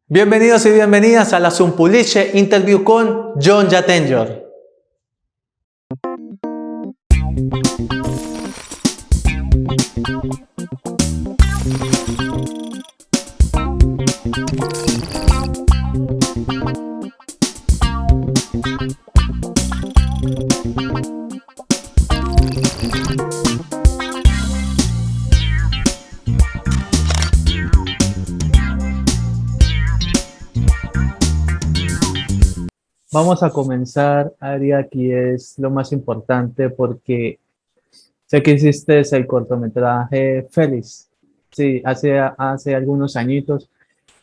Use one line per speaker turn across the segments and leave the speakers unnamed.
Bienvenidos y bienvenidas a la Zumpuliche Interview con Jhon Jatenjor. Vamos a comenzar, Adria, aquí es lo más importante porque sé que hiciste el cortometraje Felix, sí, hace algunos añitos,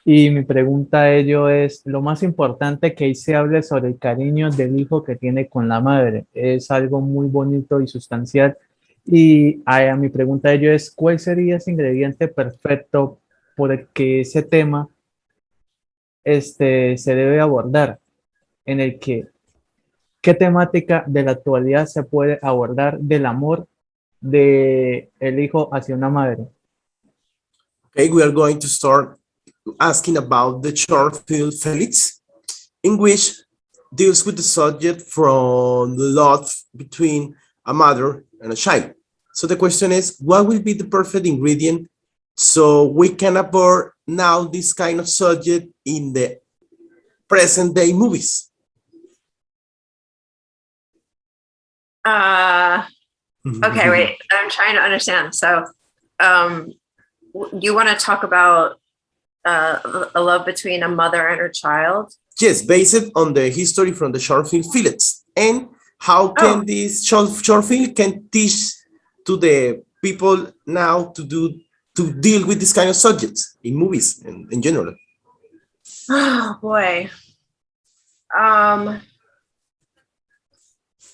y mi pregunta a ello es, lo más importante que ahí se hable sobre el cariño del hijo que tiene con la madre, es algo muy bonito y sustancial, y mi pregunta a ello es, ¿cuál sería ese ingrediente perfecto por el que ese tema se debe abordar? En el que ¿qué temática de la actualidad se puede abordar del amor de el hijo hacia una madre?
Okay, we are going to start asking about the short film Felix, in which deals with the subject from the love between a mother and a child. So the question is, what will be the perfect ingredient so we can abort now this kind of subject in the present day movies?
Okay, wait, I'm trying to understand. So, you want to talk about a love between a mother and her child?
Yes, based on the history from the short film Felix, and how can this short film can teach to the people now to deal with this kind of subjects in movies and in general.
Oh boy.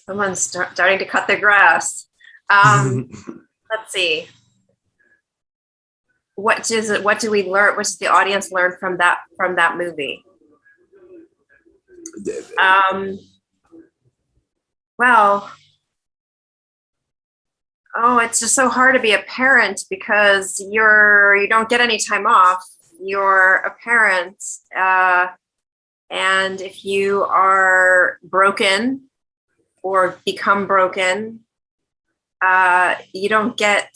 Someone's starting to cut the grass. Let's see. What do we learn? What does the audience learn from that movie? Well, it's just so hard to be a parent because you don't get any time off. You're a parent, and if you are broken or become broken, you don't get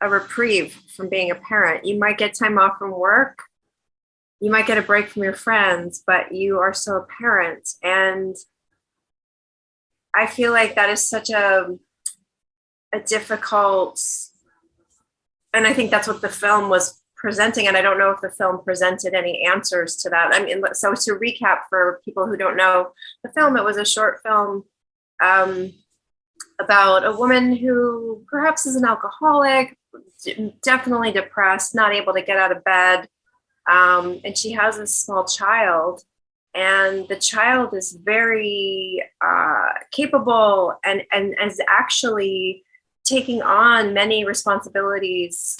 a reprieve from being a parent. You might get time off from work, you might get a break from your friends, but you are still a parent. And I feel like that is such a difficult, and I think that's what the film was presenting, and I don't know if the film presented any answers to that. I mean, so to recap for people who don't know the film, it was a short film about a woman who perhaps is an alcoholic, definitely depressed, not able to get out of bed, and she has a small child, and the child is very capable and is actually taking on many responsibilities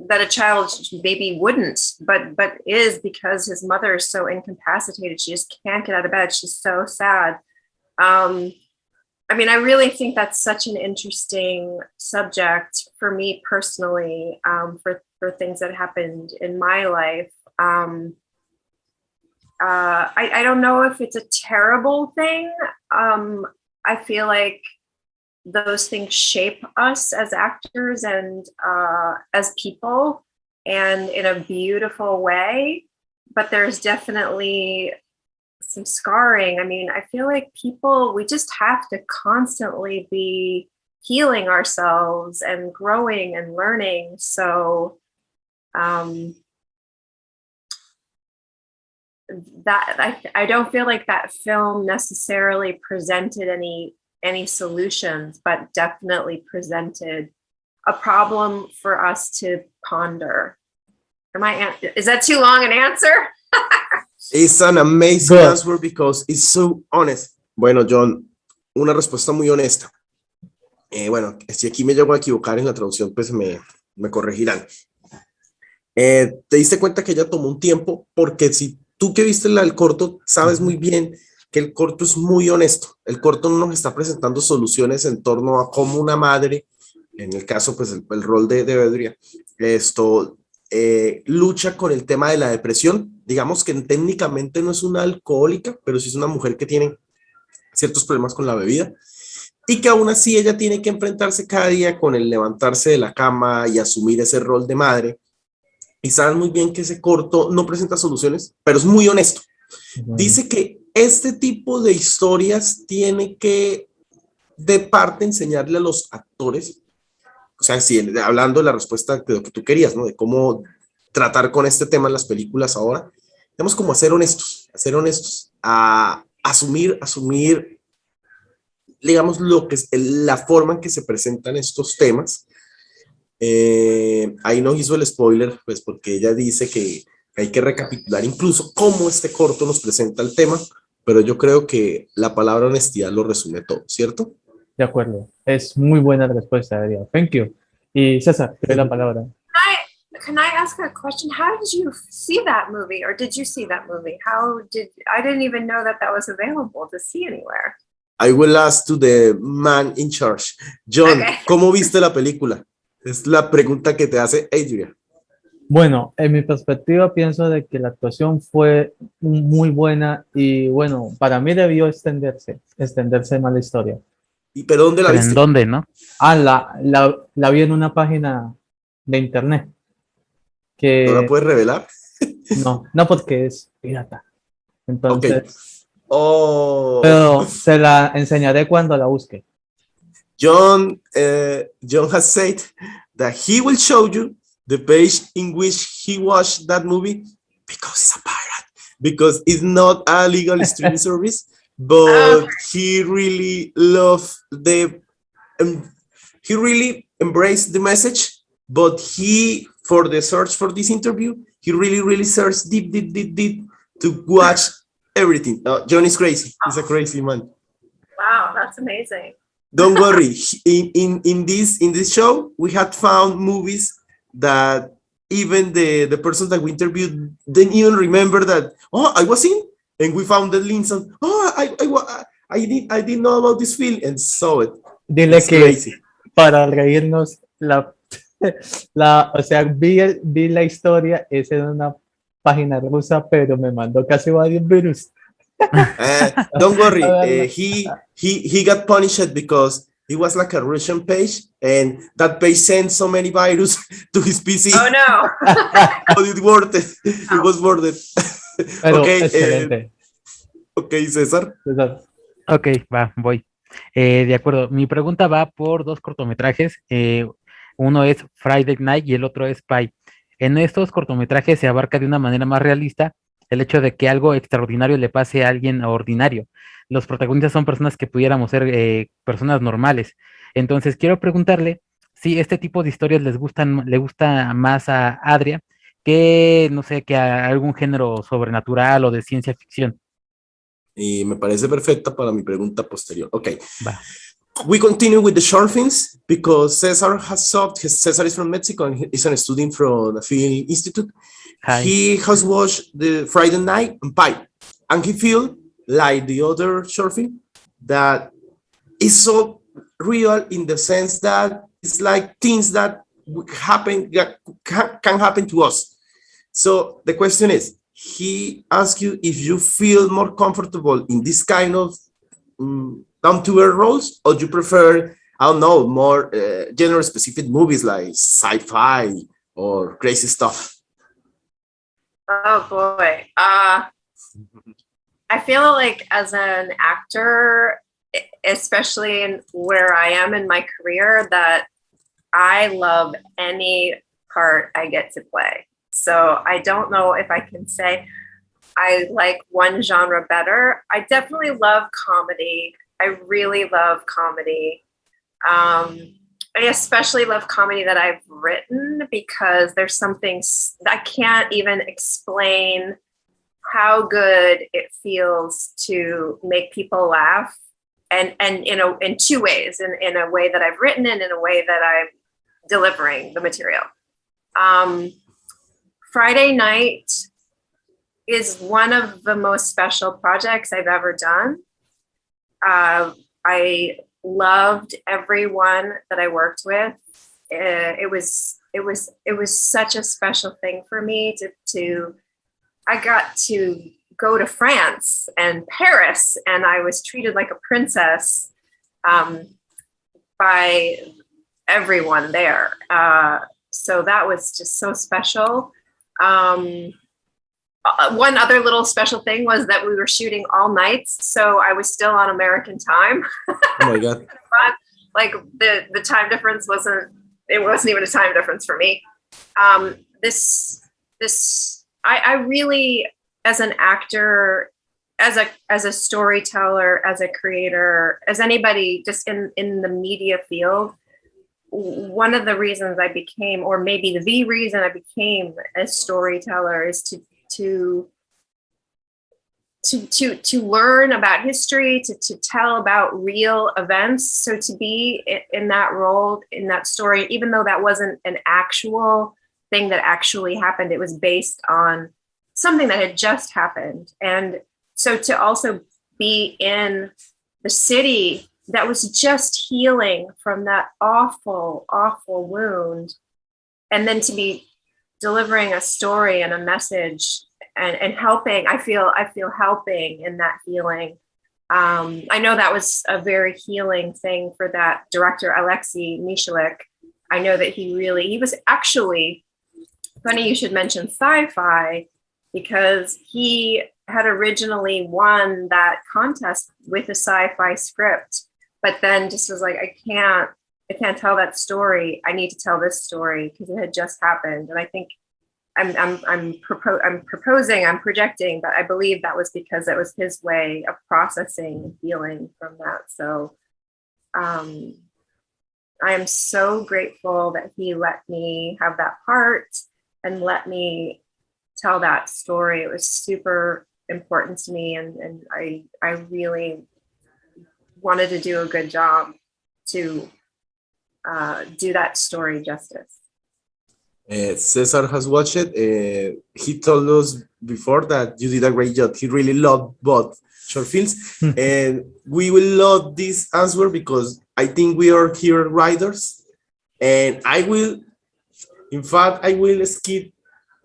that a child maybe wouldn't, but is, because his mother is so incapacitated. She just can't get out of bed. She's so sad. I mean, I really think that's such an interesting subject for me personally, for things that happened in my life. I don't know if it's a terrible thing. I feel like those things shape us as actors and as people, and in a beautiful way, but there's definitely some scarring. I mean, I feel like we just have to constantly be healing ourselves and growing and learning. So that I don't feel like that film necessarily presented any solutions, but definitely presented a problem for us to ponder. Is that too long an answer?
It's an amazing answer because it's so honest. Bueno, John, una respuesta muy honesta. Bueno, si aquí me llego a equivocar en la traducción, pues me corregirán. Te diste cuenta que ella tomó un tiempo, porque si tú que viste el corto, sabes muy bien que el corto es muy honesto. El corto no nos está presentando soluciones en torno a cómo una madre, en el caso, pues el rol de Adria, lucha con el tema de la depresión. Digamos que técnicamente no es una alcohólica, pero sí es una mujer que tiene ciertos problemas con la bebida y que aún así ella tiene que enfrentarse cada día con el levantarse de la cama y asumir ese rol de madre. Y saben muy bien que ese corto no presenta soluciones, pero es muy honesto. Dice que este tipo de historias tiene que, de parte, enseñarle a los actores, o sea, si, hablando de la respuesta de lo que tú querías, ¿no? De cómo tratar con este tema en las películas ahora, tenemos como a ser honestos, a asumir, digamos, lo que es la forma en que se presentan estos temas. Ahí no hizo el spoiler, pues porque ella dice que hay que recapitular incluso cómo este corto nos presenta el tema, pero yo creo que la palabra honestidad lo resume todo, ¿cierto?
De acuerdo. Es muy buena respuesta, Adria. Thank you. Y César, te doy la palabra.
Can I ask a question? How did you see that movie, or did you see that movie? I didn't even know that was available to see anywhere.
I will ask to the man in charge. John,
Okay.
¿Cómo viste la película? Es la pregunta que te hace Adria.
Bueno, en mi perspectiva pienso de que la actuación fue muy buena y bueno, para mí debió extenderse más la historia.
¿Pero dónde la
¿Pero
viste?
en dónde, no?
La vi en una página de internet
¿No la
que
puedes revelar?
no porque es pirata. Entonces,
Ok. Oh.
pero se la enseñaré cuando la busque.
John has said that he will show you the page in which he watched that movie because he's a pirate, because it's not a legal streaming service, but he really loved he really embraced the message, but for the search for this interview, he really searched deep to watch everything. John is crazy. He's a crazy man.
Wow, that's amazing.
Don't worry. In this show, we had found movies that even the person that we interviewed didn't even remember that. Oh, I was in, and we found the links and I didn't know about this film and saw it.
Dile
It's
que
crazy.
para reírnos o sea, vi la historia, es en una página rusa, pero me mandó casi varios virus.
Don't worry. He got punished because it was like a Russian page, and that page sent so many virus to his PC.
Oh no!
But it worked. It was worth it.
Pero
Okay,
excelente.
Okay, César.
Ok, voy. De acuerdo, mi pregunta va por dos cortometrajes. Uno es Friday Night y el otro es Pie. En estos cortometrajes se abarca de una manera más realista el hecho de que algo extraordinario le pase a alguien ordinario. Los protagonistas son personas que pudiéramos ser personas normales. Entonces, quiero preguntarle si este tipo de historias le gusta más a Adria que, no sé, que a algún género sobrenatural o de ciencia ficción.
Y me parece perfecta para mi pregunta posterior. Okay.
Va.
We continue with the short films because César César is from Mexico and is a student from the Film Institute.
Hi.
He has watched the Friday Night and Pie, and he feels like the other short film that is so real in the sense that it's like things that can happen to us. So the question is, he asks you if you feel more comfortable in this kind of down-to-earth roles, or you prefer, I don't know, more genre-specific movies like sci-fi or crazy stuff?
Oh boy. I feel like as an actor, especially in where I am in my career, that I love any part I get to play. So I don't know if I can say I like one genre better. I definitely love comedy. I really love comedy. I especially love comedy that I've written because there's something I can't even explain how good it feels to make people laugh, and in two ways, in a way that I've written and in a way that I'm delivering the material. Friday Night is one of the most special projects I've ever done. I loved everyone that I worked with. it was such a special thing for me to I got to go to France and Paris, and I was treated like a princess by everyone there. So that was just so special. One other little special thing was that we were shooting all nights, so I was still on American time.
Oh my God.
Like the time difference wasn't even a time difference for me. I really, as an actor, as a storyteller, as a creator, as anybody just in the media field, one of the reasons I became, or maybe the reason I became a storyteller, is to learn about history, to tell about real events. So to be in that role, in that story, even though that wasn't an actual thing that actually happened, it was based on something that had just happened. And so to also be in the city that was just healing from that awful, awful wound, and then to be delivering a story and a message and helping, I feel helping in that healing. I know that was a very healing thing for that director, Alexei Michalik. I know that he was actually, funny you should mention sci-fi, because he had originally won that contest with a sci-fi script, but then just was like, I can't tell that story. I need to tell this story because it had just happened. And I think I'm projecting, but I believe that was because it was his way of processing and healing from that. So I am so grateful that he let me have that part and let me tell that story. It was super important to me, and I really wanted to do a good job to do that story justice.
Cesar has watched it. He told us before that you did a great job. He really loved both short films. And we will love this answer because I think we are here writers. And I will skip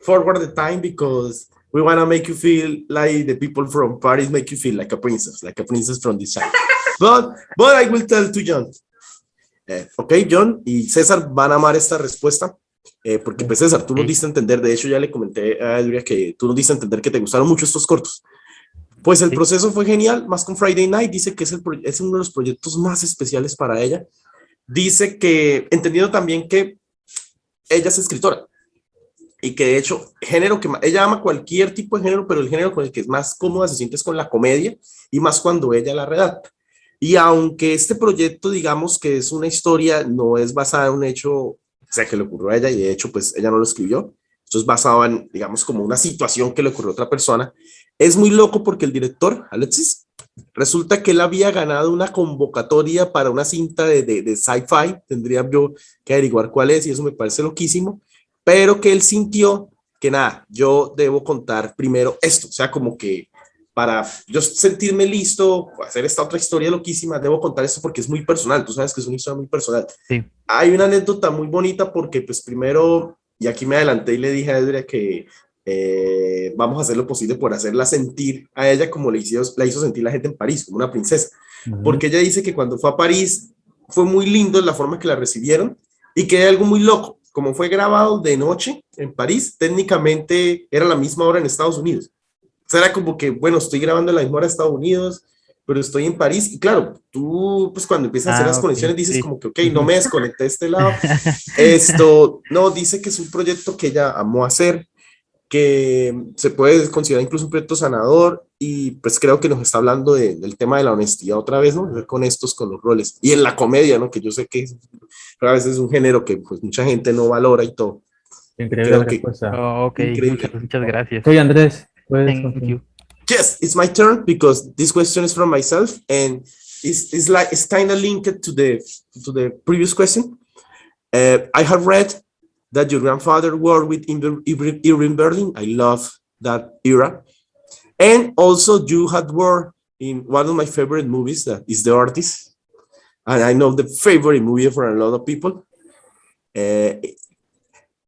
forward the time because we want to make you feel like the people from Paris make you feel like a princess from this side. But I will tell to John. Ok, John y César van a amar esta respuesta. Porque pues César, tú nos diste a entender, de hecho ya le comenté a Adria que tú nos diste a entender que te gustaron mucho estos cortos. Pues el proceso fue genial, más con Friday Night, dice que es uno de los proyectos más especiales para ella. Dice que, entendiendo también que ella es escritora y que de hecho, género que ella ama cualquier tipo de género, pero el género con el que es más cómoda se siente es con la comedia y más cuando ella la redacta. Y aunque este proyecto, digamos que es una historia, no es basada en un hecho, o sea, que le ocurrió a ella, y de hecho, pues ella no lo escribió. Esto es basado en, digamos, como una situación que le ocurrió a otra persona. Es muy loco porque el director, Alexis, resulta que él había ganado una convocatoria para una cinta de sci-fi. Tendría yo que averiguar cuál es, y eso me parece loquísimo. Pero que él sintió que nada, yo debo contar primero esto. O sea, como que para yo sentirme listo, hacer esta otra historia loquísima, debo contar esto porque es muy personal. Tú sabes que es una historia muy personal. Sí. Hay una anécdota muy bonita porque, pues, primero, y aquí me adelanté y le dije a Adria que vamos a hacer lo posible por hacerla sentir a ella como la hizo sentir la gente en París, como una princesa. Porque ella dice que cuando fue a París fue muy lindo la forma que la recibieron y que hay algo muy loco. Como fue grabado de noche en París, técnicamente era la misma hora en Estados Unidos. O sea, era como que, bueno, estoy grabando en la misma hora de Estados Unidos, pero estoy en París. Y claro, tú, pues cuando empiezas a hacer las conexiones, dices como que, ok, no me desconecté de este lado. No, dice que es un proyecto que ella amó hacer, que se puede considerar incluso un proyecto sanador, y pues creo que nos está hablando del tema de la honestidad otra vez, ¿no? Ser honestos con los roles. Y en la comedia, ¿no? Que yo sé que a veces es un género que pues mucha gente no valora y todo.
Increíble respuesta.
Ok, muchas gracias.
Soy Andrés.
Thank you.
Yes, it's my turn because this question is from myself and it's kind of linked to the previous question. I have read that your grandfather worked with Irving Berlin. I love that era. And also you had worked in one of my favorite movies, that is The Artist. And I know the favorite movie for a lot of people. Uh,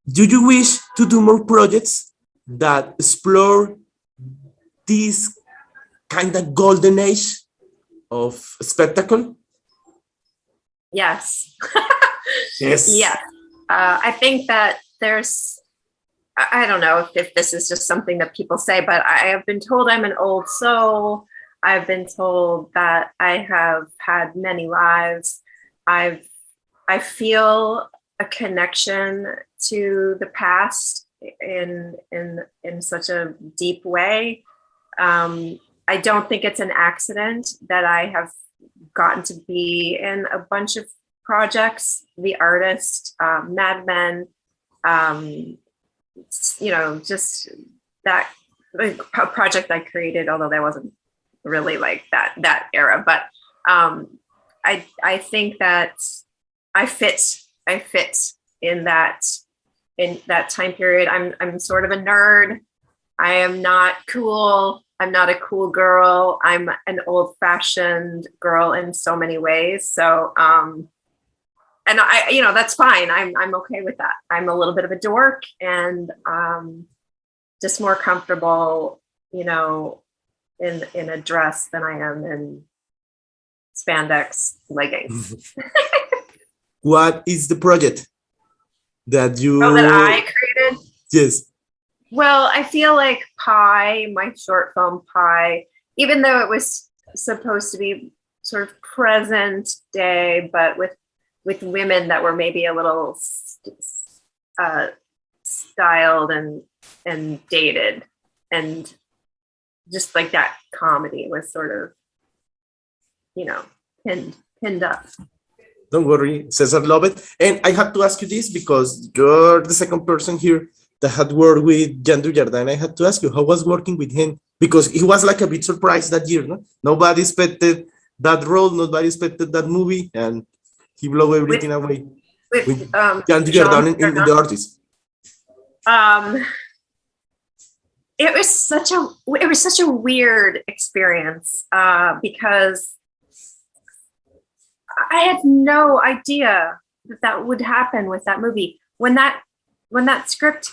do you wish to do more projects that explore this kind of golden age of spectacle?
Yes.
Yes.
Yes. I think that I don't know if this is just something that people say, but I have been told I'm an old soul. I've been told that I have had many lives. I feel a connection to the past in such a deep way. I don't think it's an accident that I have gotten to be in a bunch of projects, The Artist, Mad Men, just that project I created, although that wasn't really like that era. But I think that I fit in that time period. I'm sort of a nerd. I am not cool. I'm not a cool girl. I'm an old-fashioned girl in so many ways. So, and that's fine. I'm okay with that. I'm a little bit of a dork and just more comfortable, in a dress than I am in spandex leggings.
What is the project that you...
Oh, that I created?
Yes.
Well, I feel like Pi, my short film Pi, even though it was supposed to be sort of present day, but with women that were maybe a little styled and dated, and just like that comedy was sort of, pinned up.
Don't worry, Cesar, love it. And I had to ask you this because you're the second person here that had worked with Jhon Jatenjor. I had to ask you, how was working with him? Because he was like a bit surprised that year, no? Nobody expected that role, nobody expected that movie, and he blew everything away.
With
Jhon Jatenjor in The Artist.
It was such a weird experience because I had no idea that would happen with that movie. When that script,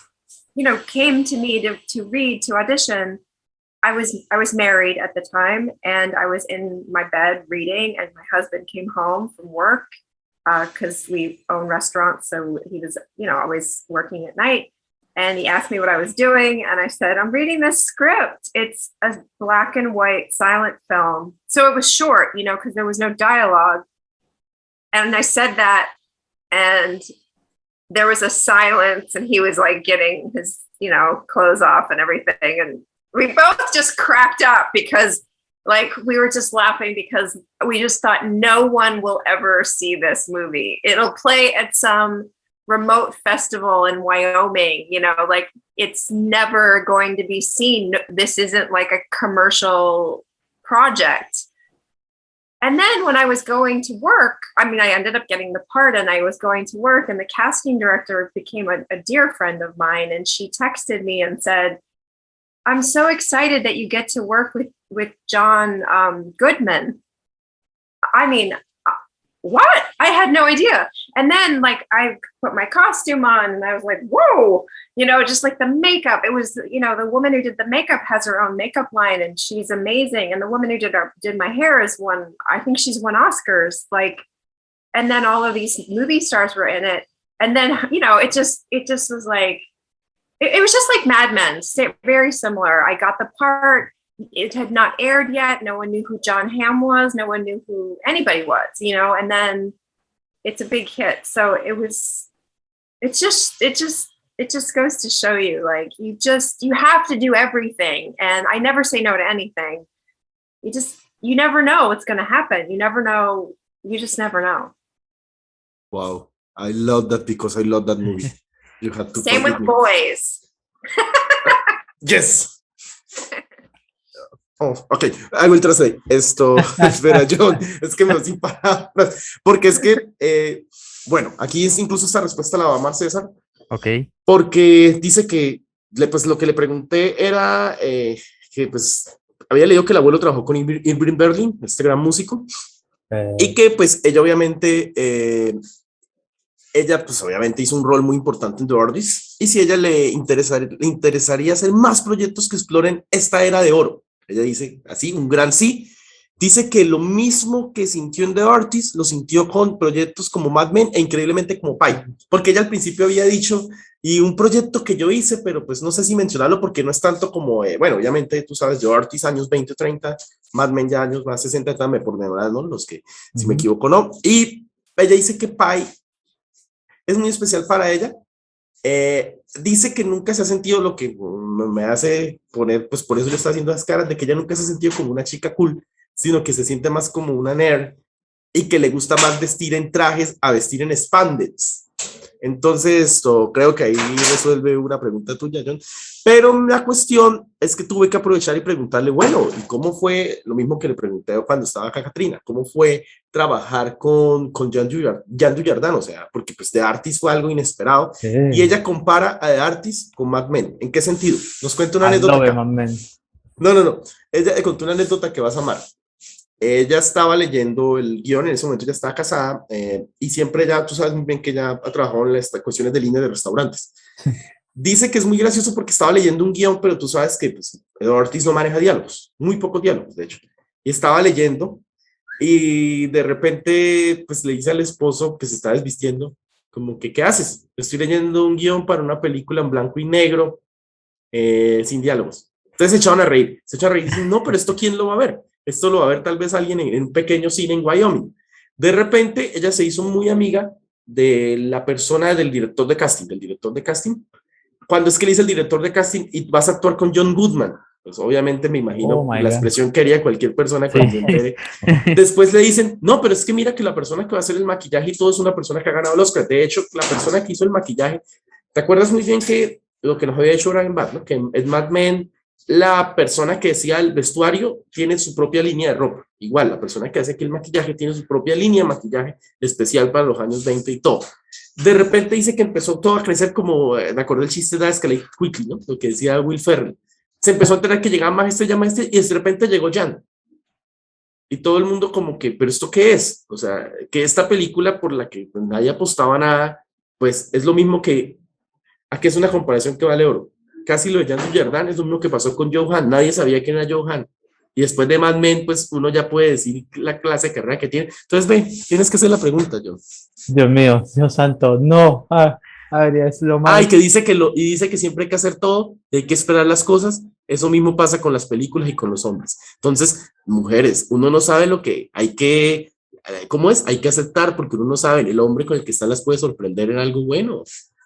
came to me to read, to audition, I was married at the time, and I was in my bed reading, and my husband came home from work because we own restaurants, so he was always working at night, and he asked me what I was doing, and I said, I'm reading this script. It's a black and white silent film, so it was short, because there was no dialogue. And I said that, and there was a silence, and he was like getting his, clothes off and everything. And we both just cracked up because we were just laughing because we just thought no one will ever see this movie. It'll play at some remote festival in Wyoming, it's never going to be seen. This isn't like a commercial project. And then when I was going to work, I ended up getting the part, and I was going to work, and the casting director became a dear friend of mine. And she texted me and said, I'm so excited that you get to work with John Goodman. What? I had no idea. And then I put my costume on, and I was like, whoa, just like the makeup. It was, the woman who did the makeup has her own makeup line, and she's amazing. And the woman who did my hair I think she's won Oscars. And then all of these movie stars were in it. And then, it just was like, it was just like Mad Men, very similar. I got the part. It had not aired yet. No one knew who John Hamm was. No one knew who anybody was, and then it's a big hit. So it just goes to show you, you have to do everything. And I never say no to anything. You never know what's going to happen. You never know. You just never know.
Wow. I love that because I love that movie. You have to
Same with boys.
Yes. Oh, ok, I will translate. Esto, espera, John, es que me voy sin palabras, porque es que, bueno, aquí incluso esta respuesta la va a amar César.
Ok.
Porque dice que, pues lo que le pregunté era que, pues, había leído que el abuelo trabajó con Irving Berlin, este gran músico, y que, pues, ella obviamente ella pues obviamente hizo un rol muy importante en The Artist, y si ella le interesaría hacer más proyectos que exploren esta era de oro. Ella dice así, un gran sí. Dice que lo mismo que sintió en The Artist, lo sintió con proyectos como Mad Men e increíblemente como Pi, porque ella al principio había dicho, y un proyecto que yo hice, pero pues no sé si mencionarlo porque no es tanto como, bueno, obviamente tú sabes, The Artist años 20 o 30, Mad Men ya años más 60, también por memoria, ¿no? Los que, si me equivoco, no. Y ella dice que Pi es muy especial para ella. Dice que nunca se ha sentido, lo que me hace poner, pues por eso le está haciendo las caras, de que ella nunca se ha sentido como una chica cool, sino que se siente más como una nerd y que le gusta más vestir en trajes a vestir en spandex. Entonces, esto, creo que ahí resuelve una pregunta tuya, John. Pero la cuestión es que tuve que aprovechar y preguntarle, bueno, ¿y cómo fue? Lo mismo que le pregunté cuando estaba acá Katrina, ¿cómo fue trabajar con Jhon Jatenjor? O sea, porque pues The Artist fue algo inesperado.
Sí.
Y ella compara a The Artist con Mad Men. ¿En qué sentido? Nos cuenta una
I
anécdota
love it,
acá.
my man.
No. Ella contó una anécdota que vas a amar. Ella estaba leyendo el guión, en ese momento ya estaba casada, y siempre ya, tú sabes muy bien que ya ha trabajado en las cuestiones de línea de restaurantes. Dice que es muy gracioso porque estaba leyendo un guión, pero tú sabes que pues, Ortiz no maneja diálogos, muy pocos diálogos, de hecho. Y estaba leyendo y de repente pues le dice al esposo que se está desvistiendo, como que, ¿qué haces? Estoy leyendo un guión para una película en blanco y negro, sin diálogos. Entonces se echaron a reír, y dicen, no, pero ¿esto quién lo va a ver? Esto lo va a ver tal vez alguien en un pequeño cine en Wyoming. De repente ella se hizo muy amiga de la persona del director de casting, cuando es que le dice el director de casting, y vas a actuar con John Goodman, pues obviamente me
Oh
imagino
my
la
God.
expresión que haría cualquier persona
Sí.
cuando se entere. Después le dicen, no, pero es que mira que la persona que va a hacer el maquillaje y todo es una persona que ha ganado el Oscar. De hecho, la persona que hizo el maquillaje, ¿te acuerdas muy bien que lo que nos había hecho Brian Bad, ¿no? Que en Mad Men, la persona que decía el vestuario tiene su propia línea de ropa. Igual, la persona que hace aquí el maquillaje tiene su propia línea de maquillaje especial para los años 20 y todo. De repente dice que empezó todo a crecer como, me acuerdo el chiste de Escalate Quickly, ¿no? Lo que decía Will Ferrell. Se empezó a enterar que llegaba más este, y de repente llegó Jan. Y todo el mundo como que, ¿pero esto qué es? O sea, que esta película por la que pues, nadie apostaba nada, pues es lo mismo que, aquí es una comparación que vale oro. Casi lo de Jhon Jatenjor es lo mismo que pasó con Johan. Nadie sabía quién era Johan. Y después de Mad Men, pues uno ya puede decir la clase de carrera que tiene. Entonces, ve, tienes que hacer la pregunta, John.
Dios mío, Dios santo, no. Adria, es lo
Ah, y
más.
que dice que dice que siempre hay que hacer todo, hay que esperar las cosas. Eso mismo pasa con las películas y con los hombres. Entonces, mujeres, uno no sabe lo que hay que, ¿cómo es? Hay que aceptar, porque uno no sabe, el hombre con el que está las puede sorprender en algo bueno.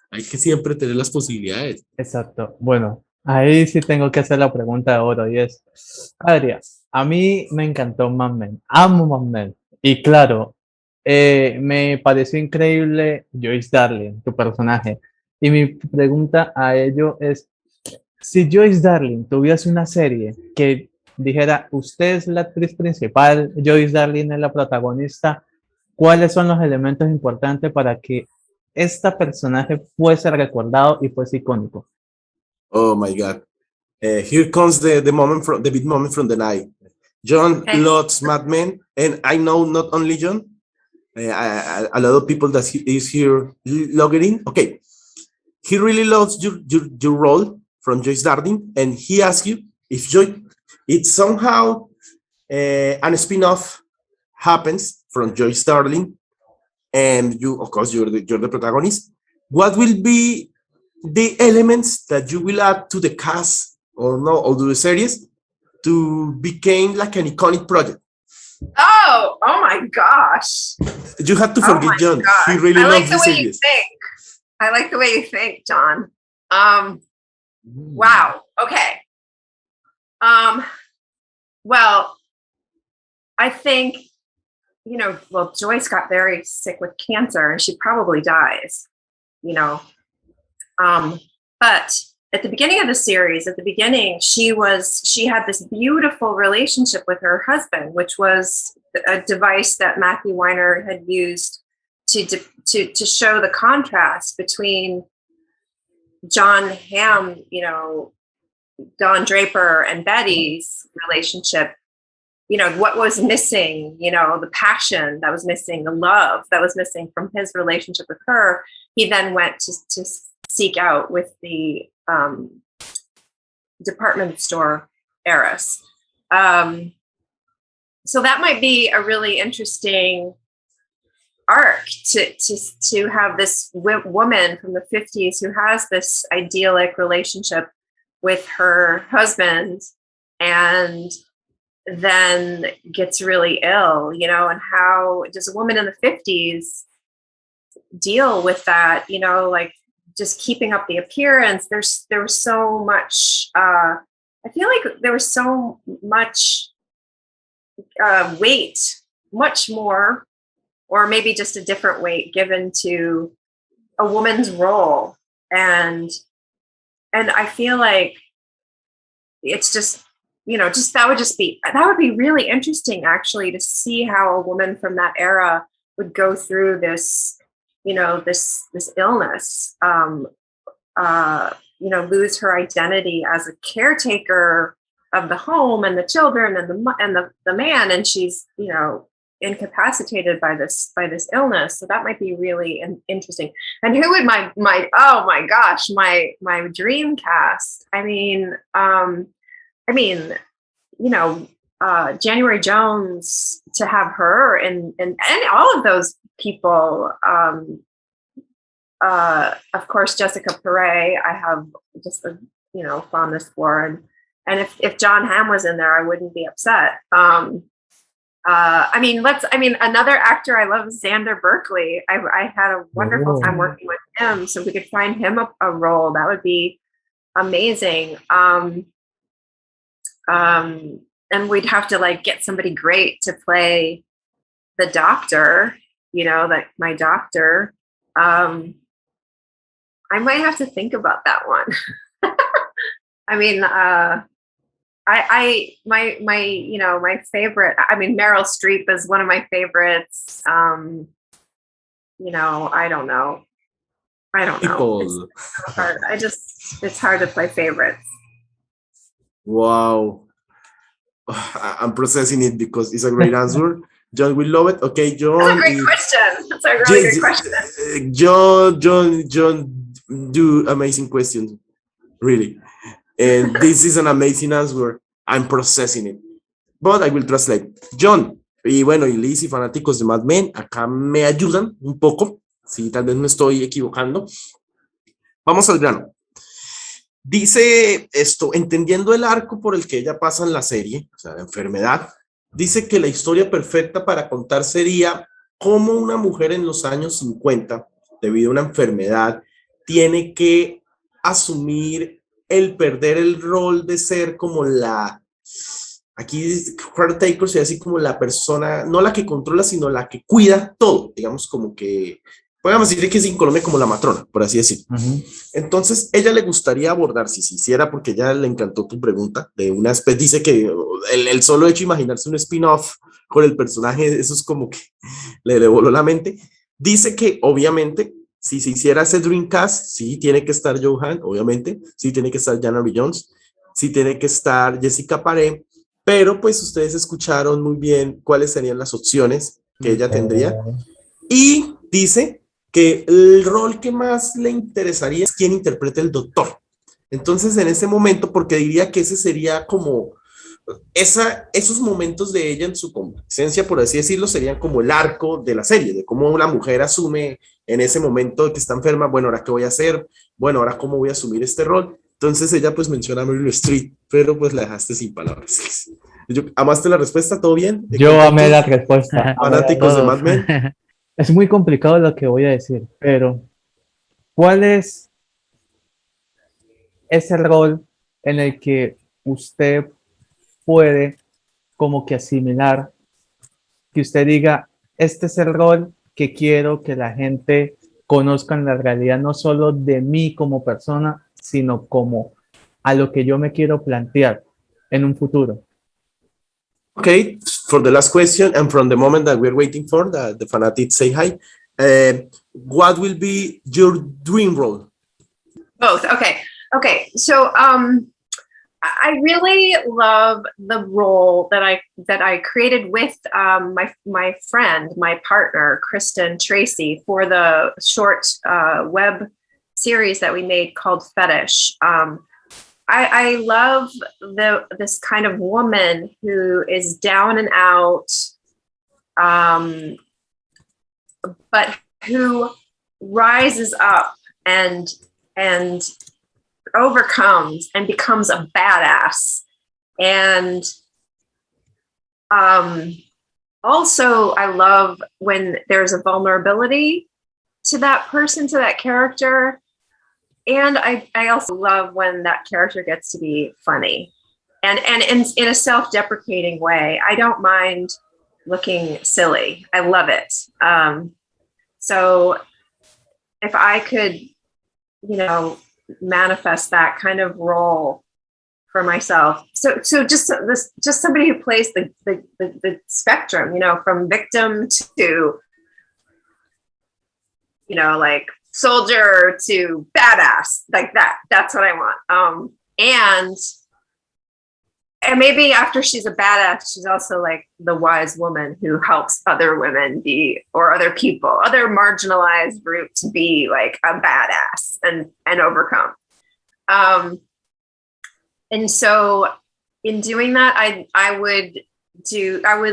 Hay que siempre tener las posibilidades.
Exacto. Bueno, ahí sí tengo que hacer la pregunta de oro y es, Adria, a mí me encantó Mad Men, amo Mad Men. Y claro, me pareció increíble Joyce Darling, tu personaje. Y mi pregunta a ello es, si Joyce Darling tuviese una serie que dijera, usted es la actriz principal, Joyce Darling es la protagonista, ¿cuáles son los elementos importantes para que este personaje fuese recordado y fuese icónico?
Oh my God. Here comes the big moment from the night. John
Okay.
loves Mad Men, and I know not only John, a lot of people that is here logging in. Okay, he really loves your role from Joyce Darling, and he asks you if it's somehow an spin-off happens from Joyce Darling, and you, of course, you're the protagonist. What will be the elements that you will add to the cast or no, or to the series to become like an iconic project?
Oh my gosh.
You have to
Oh
forget
my
John.
gosh.
He really
I like
loves
the
the
way you
series.
think. I like the way you think, John. Wow. Okay. Well, I think, well, Joyce got very sick with cancer and she probably dies, you know. But at the beginning of the series, she had this beautiful relationship with her husband, which was a device that Matthew Weiner had used to show the contrast between John Hamm, Don Draper and Betty's relationship what was missing, the passion that was missing, the love that was missing from his relationship with her, he then went to seek out with the department store heiress. So that might be a really interesting arc to have this woman from the 50s who has this idyllic relationship with her husband and then gets really ill, and how does a woman in the 50s deal with that, like just keeping up the appearance. There was so much, I feel like there was so much weight, much more, or maybe just a different weight given to a woman's role. And I feel like it's just, that would be really interesting actually to see how a woman from that era would go through this, this illness, lose her identity as a caretaker of the home and the children and the man, and she's incapacitated by this illness. So that might be really interesting. And who would my oh my gosh, my dream cast? January Jones, to have her and all of those people. Of course, Jessica Perret, I have just a fondness for, and if John Hamm was in there, I wouldn't be upset. Another actor I love is Xander Berkeley. I had a wonderful time working with him, so if we could find him a role, that would be amazing. And we'd have to get somebody great to play the doctor, my doctor. I might have to think about that one. My favorite, Meryl Streep is one of my favorites. I don't know. It's hard. It's hard to play favorites.
Wow. I'm processing it because it's a great answer. John will love it. Okay, John.
That's a great question. That's a really good question.
John, do amazing questions. Really. And this is an amazing answer. I'm processing it. But I will translate. John, y Liz y fanáticos de Mad Men, acá me ayudan un poco. Sí, tal vez me estoy equivocando. Vamos al grano. Dice esto, entendiendo el arco por el que ella pasa en la serie, o sea, la enfermedad, dice que la historia perfecta para contar sería cómo una mujer en los años 50, debido a una enfermedad, tiene que asumir el perder el rol de ser como aquí caretaker sería así como la persona, no la que controla, sino la que cuida todo, digamos como que, podríamos decir que es en Colombia como la matrona, por así decirlo. Entonces, ella le gustaría abordar, si se hiciera, porque ya le encantó tu pregunta, de una especie, dice que el solo hecho de imaginarse un spin-off con el personaje, eso es como que le voló la mente. Dice que, obviamente, si se hiciera ese Dreamcast, sí tiene que estar Johan, obviamente, sí tiene que estar January Jones, sí tiene que estar Jessica Paré, pero pues ustedes escucharon muy bien cuáles serían las opciones que ella tendría. Y dice que el rol que más le interesaría es quien interprete el doctor. Entonces, en ese momento, porque diría que ese sería como esos momentos de ella en su convalecencia, por así decirlo, serían como el arco de la serie, de cómo una mujer asume en ese momento que está enferma, bueno, ¿ahora qué voy a hacer? Bueno, ¿ahora cómo voy a asumir este rol? Entonces ella pues menciona a Meryl Streep, pero pues la dejaste sin palabras. ¿Amaste la respuesta? ¿Todo bien?
Yo amé la respuesta.
Fanáticos de Mad Men.
Es muy complicado lo que voy a decir, pero ¿cuál es ese rol en el que usted puede como que asimilar, que usted diga, este es el rol que quiero que la gente conozca en la realidad, no solo de mí como persona, sino como a lo que yo me quiero plantear en un futuro?
Okay, for the last question and from the moment that we're waiting for, the fanatics say hi, what will be your dream role?
Both. Okay. So I really love the role that I created with my friend, my partner, Kristen Tracy, for the short web series that we made called Fetish. I love this kind of woman who is down and out, but who rises up and overcomes and becomes a badass. And also I love when there's a vulnerability to that person, to that character. And I also love when that character gets to be funny and in a self-deprecating way. I don't mind looking silly. I love it. So if I could, manifest that kind of role for myself. So just somebody who plays the spectrum, from victim to, like soldier to badass, like that. That's what I want. And maybe after she's a badass, she's also like the wise woman who helps other women be, or other people, other marginalized groups be like a badass and overcome. And so in doing that, I would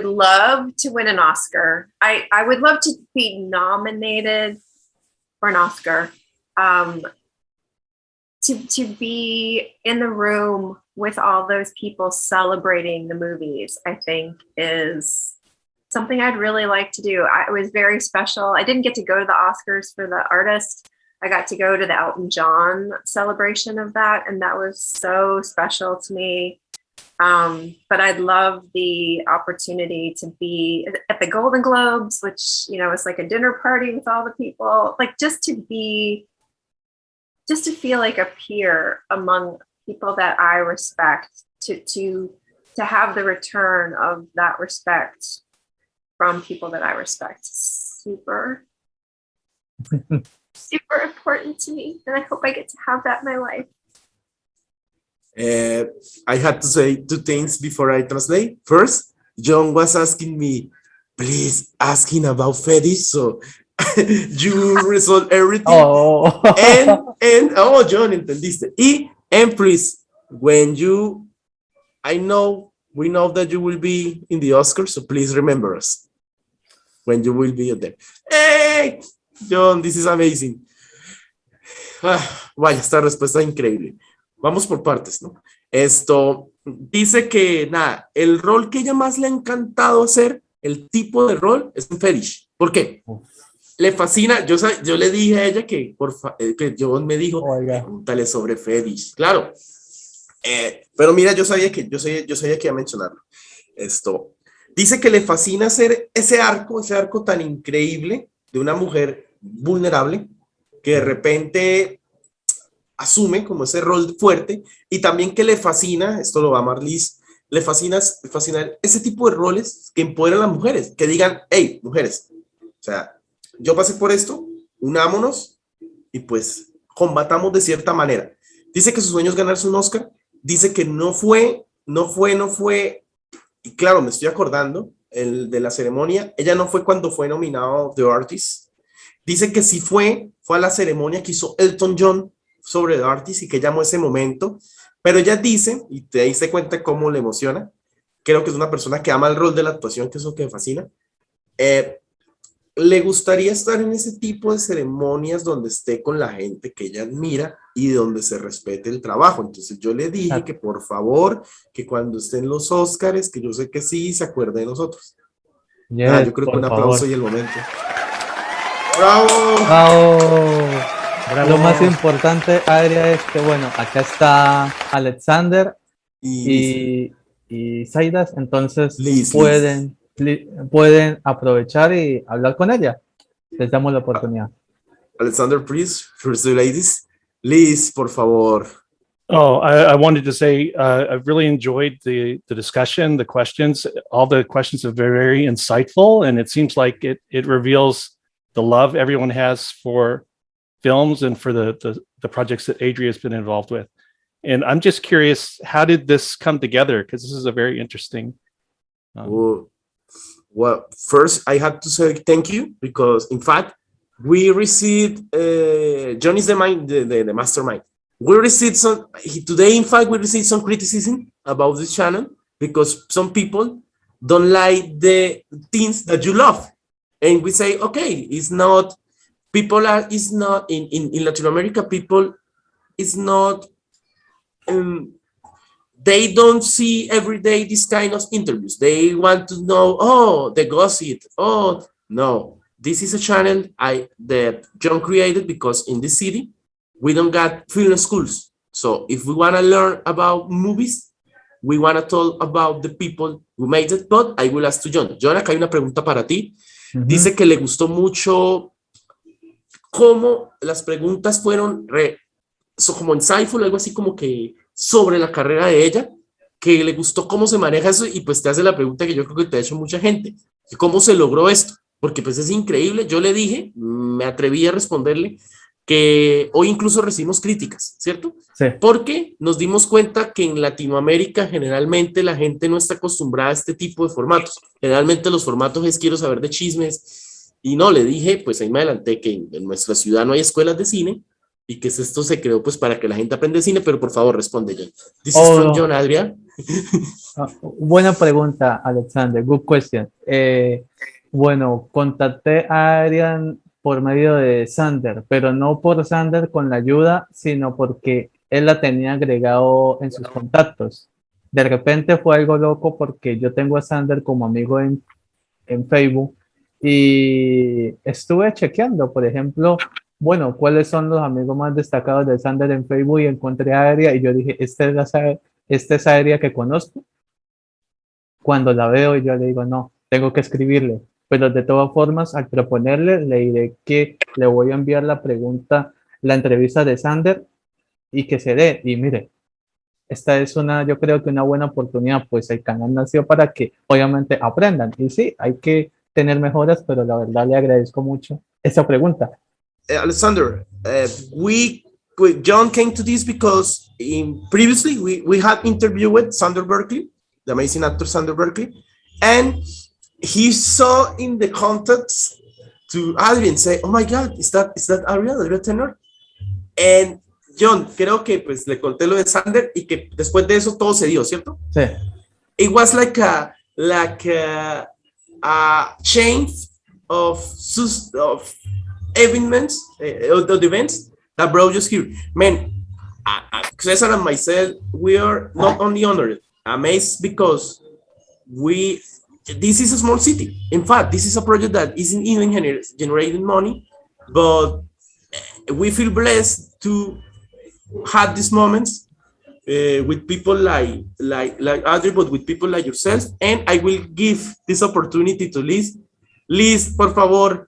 love to win an Oscar. I would love to be nominated for an Oscar. To be in the room with all those people celebrating the movies, I think is something I'd really like to do. It was very special. I didn't get to go to the Oscars for the artist. I got to go to the Elton John celebration of that, and that was so special to me. But I'd love the opportunity to be at the Golden Globes, which, it's like a dinner party with all the people, like just to feel like a peer among people that I respect, to have the return of that respect from people that I respect. Super, super important to me. And I hope I get to have that in my life.
I had to say two things before I translate. First, John was asking me, please ask him about Fetish, so you resolve everything.
Oh.
and John, entendiste. And please, we know that you will be in the Oscars, so please remember us when you will be there. Hey, John, this is amazing. Vaya, esta respuesta es increíble. Vamos por partes, ¿no? Esto dice que, nada, el rol que ella más le ha encantado hacer, el tipo de rol, es un fetish. ¿Por qué? Le fascina. Yo le dije a ella que John me dijo, pregúntale sobre fetish. Claro. Pero mira, yo sabía que iba a mencionarlo. Esto dice que le fascina hacer ese arco tan increíble de una mujer vulnerable que de repente asume como ese rol fuerte, y también que le fascina, esto lo va a amar Liz, le fascina ese tipo de roles que empoderan a las mujeres, que digan, hey, mujeres, o sea, yo pasé por esto, unámonos y pues combatamos de cierta manera. Dice que su sueño es ganarse un Oscar, dice que no fue, y claro, me estoy acordando de la ceremonia, ella no fue cuando fue nominado The Artist, dice que sí fue a la ceremonia que hizo Elton John sobre The Artist y que llamó ese momento, pero ella dice, y te diste cuenta cómo le emociona, creo que es una persona que ama el rol de la actuación, que es lo que me fascina, le gustaría estar en ese tipo de ceremonias donde esté con la gente que ella admira y donde se respete el trabajo. Entonces yo le dije que por favor, que cuando estén los Óscares, que yo sé que sí, se acuerde de nosotros.
Yes,
yo creo que un aplauso
favor.
y el momento. ¡Bravo!
¡Bravo!
Bravo.
Lo más importante, Adria, es que, bueno, acá está Alexander y Zaidas, entonces pueden aprovechar y hablar con ella. Les damos la oportunidad.
Alexander, please, first the ladies. Liz, por favor.
Oh, I wanted to say I've really enjoyed the discussion, the questions. All the questions are very insightful, and it seems like it reveals the love everyone has for films and for the projects that Adria has been involved with. And I'm just curious, how did this come together? Because this is a very interesting.
Well, first I have to say thank you, because in fact we received John is the mastermind. We received today. In fact, we received some criticism about this channel because some people don't like the things that you love, and we say, okay, it's not. It's not in Latin America. People, it's not. They don't see every day this kind of interviews. They want to know, oh, the gossip. Oh, no. This is a channel that John created because in this city, we don't got film schools. So if we want to learn about movies, we want to talk about the people who made it. But I will ask to John. John, acá hay una pregunta para ti. Dice que le gustó mucho cómo las preguntas fueron como insightful, algo así como que sobre la carrera de ella, que le gustó cómo se maneja eso, y pues te hace la pregunta que yo creo que te ha hecho mucha gente, ¿cómo se logró esto? Porque pues es increíble. Yo le dije, me atreví a responderle que hoy incluso recibimos críticas, ¿cierto?
Sí.
Porque nos dimos cuenta que en Latinoamérica generalmente la gente no está acostumbrada a este tipo de formatos. Generalmente los formatos es quiero saber de chismes, y no, le dije, pues ahí me adelanté, que en nuestra ciudad no hay escuelas de cine, y que esto se creó pues para que la gente aprenda cine. Pero por favor responde, John. This is from John, Adria.
Buena pregunta, Alexander. Good question. Bueno, contacté a Adrian por medio de Sander, pero no por Sander con la ayuda, sino porque él la tenía agregado en sus contactos. De repente fue algo loco porque yo tengo a Sander como amigo en Facebook, y estuve chequeando, por ejemplo, bueno, cuáles son los amigos más destacados de Sander en Facebook, y encontré a Adria y yo dije, esta es Adria que conozco. Cuando la veo, yo le digo, no, tengo que escribirle. Pero de todas formas, al proponerle, le diré que le voy a enviar la entrevista de Sander, y que se dé. Y mire, esta es yo creo que una buena oportunidad, pues el canal nació para que obviamente aprendan. Y sí, hay que tener mejoras, pero la verdad le agradezco mucho esa pregunta.
Alexander, John came to this because previously we had interview with Sander Berkeley, the amazing actor Sander Berkeley, and he saw in the contacts to Adrian say, oh my God, is that Adria Tennor? And John, creo que pues le conté lo de Sander, y que después de eso todo se dio, ¿cierto?
Sí.
It was like a chain of events, that brought us here. Man, César and myself, we are not only honored, amazed, because this is a small city. In fact, this is a project that isn't even generating money, but we feel blessed to have these moments with people like Adria, but with people like yourself. And I will give this opportunity to Liz. Liz, por favor.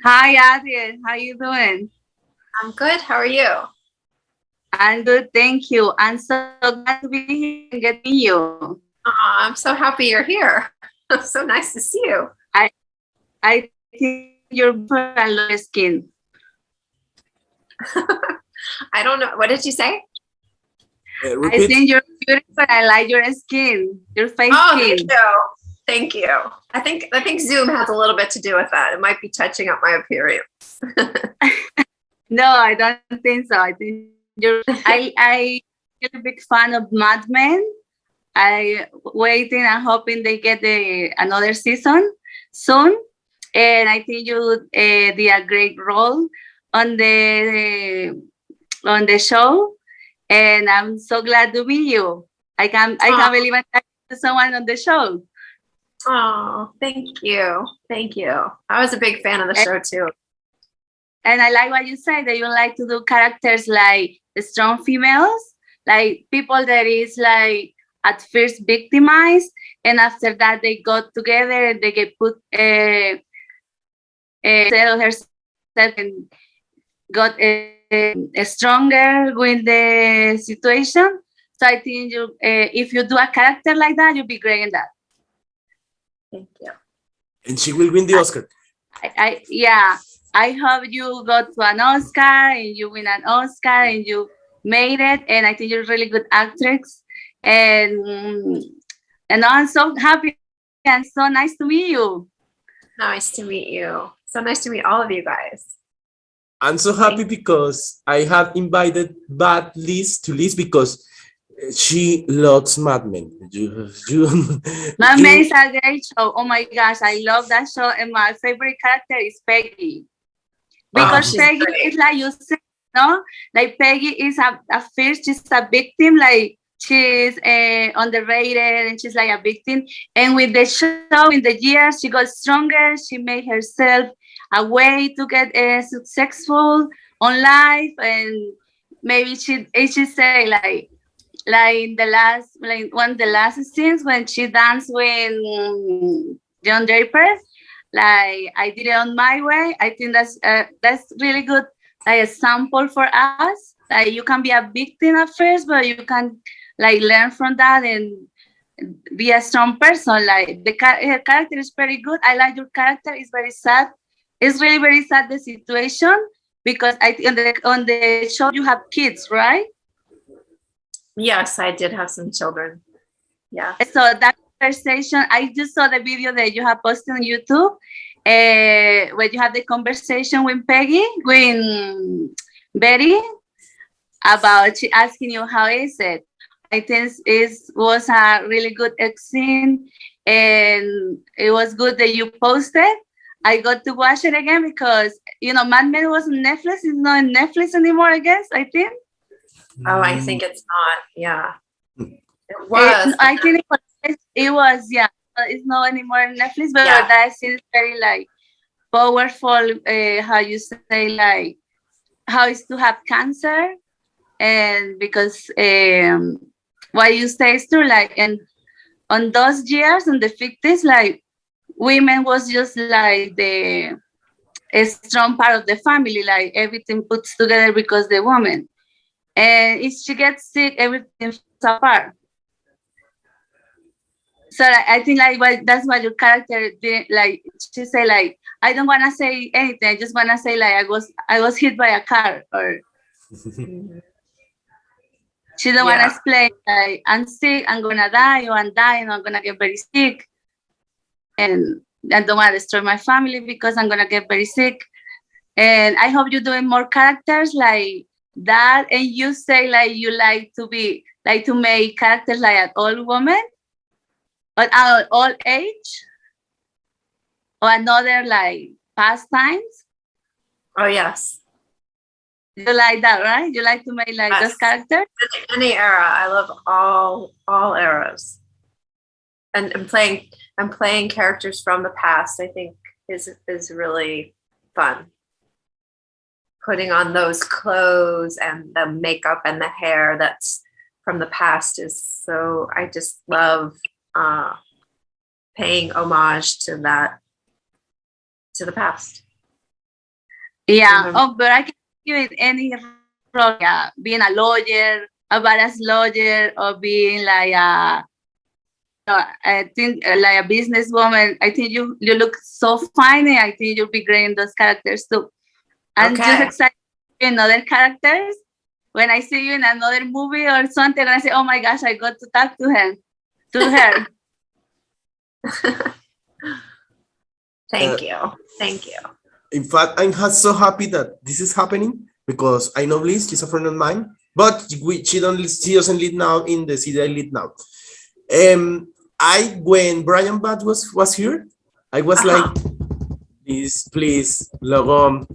Hi, Adrian. How you doing?
I'm good. How are you?
I'm good, thank you. I'm so glad to be here and get to meet you.
I'm so happy you're here. So nice to see you.
I think you're beautiful and love your skin.
I don't know. What did you say?
I think you're beautiful. I like your skin, your face skin.
Thank you. Thank you. I think Zoom has a little bit to do with that. It might be touching up my appearance.
No, I don't think so. I think I'm a big fan of Mad Men. I waiting and hoping they get another season soon. And I think you did a great role on the show. And I'm so glad to meet you. I can't believe I'm talking to someone on the show.
Oh, thank you. Thank you. I was a big fan of the show too.
And I like what you said, that you like to do characters like strong females, like people that is like at first victimized, and after that they got together and they get put settle herself and got stronger with the situation. So I think you, if you do a character like that, you'll be great in that.
Thank you.
And she will win the Oscar.
I hope you go to an Oscar and you win an Oscar and you made it, and I think you're a really good actress. And I'm so happy and so nice to meet you.
Nice to meet you. So nice to meet all of you guys.
I'm so happy because I have invited Bad Liz to Liz because she loves Mad Men.
Mad Men is a great show. Oh my gosh, I love that show. And my favorite character is Peggy. Because Peggy is like you said, no? Like Peggy is a first, she's a victim, like she's underrated and she's like a victim. And with the show, in the years, she got stronger. She made herself a way to get successful on life. And maybe she say like in the last, like one of the last scenes when she danced with John Draper, like I did it on my way. I think that's really good, like a sample for us. Like you can be a victim at first, but you can like learn from that and be a strong person. Like her character is very good. I like your character. It's very sad. It's really very sad, the situation, because I think on the show you have kids, right?
Yes, I did have some children. Yeah.
So that conversation, I just saw the video that you have posted on YouTube, where you have the conversation with Peggy, with Betty, about she asking you how is it. I think it was a really good scene, and it was good that you posted. I got to watch it again because, Mad Men was on Netflix. It's not on Netflix anymore, I guess, I think.
Oh, I think it's not. Yeah. It was.
I think it was, yeah. It's not anymore on Netflix, but
Yeah.
that scene is very, like, powerful, how you say, like, how is to have cancer. And because what you say is true, like, and on those years, in the 50s, like, women was just like a strong part of the family, like everything puts together because the woman. And if she gets sick, everything falls apart. So I think like that's what your character did. Like she said, like I don't want to say anything. I just want to say like I was hit by a car, or she don't want to explain like I'm sick, I'm gonna die, or I'm dying, I'm gonna get very sick. And I don't want to destroy my family because I'm gonna get very sick. And I hope you're doing more characters like that. And you say like you like to make characters like an old woman, but at all age, or another like pastimes.
Oh, yes.
You like that, right? You like to make like those characters?
Any era. I love all eras. And playing characters from the past, I think is really fun. Putting on those clothes and the makeup and the hair that's from the past is so, I just love paying homage to the past.
Yeah. Oh, but I can give it any role. Yeah, being a lawyer, a badass lawyer, or being like I think like a businesswoman. I think you look so fine, and I think you'll be great in those characters too. I'm just excited to see another characters. When I see you in another movie or something, I say, "Oh my gosh, I got to talk to her."
Thank you.
In fact, I'm so happy that this is happening because I know Liz, she's a friend of mine, but she doesn't lead now in the city I lead now. When Brian Bad was here, I was like, please log on.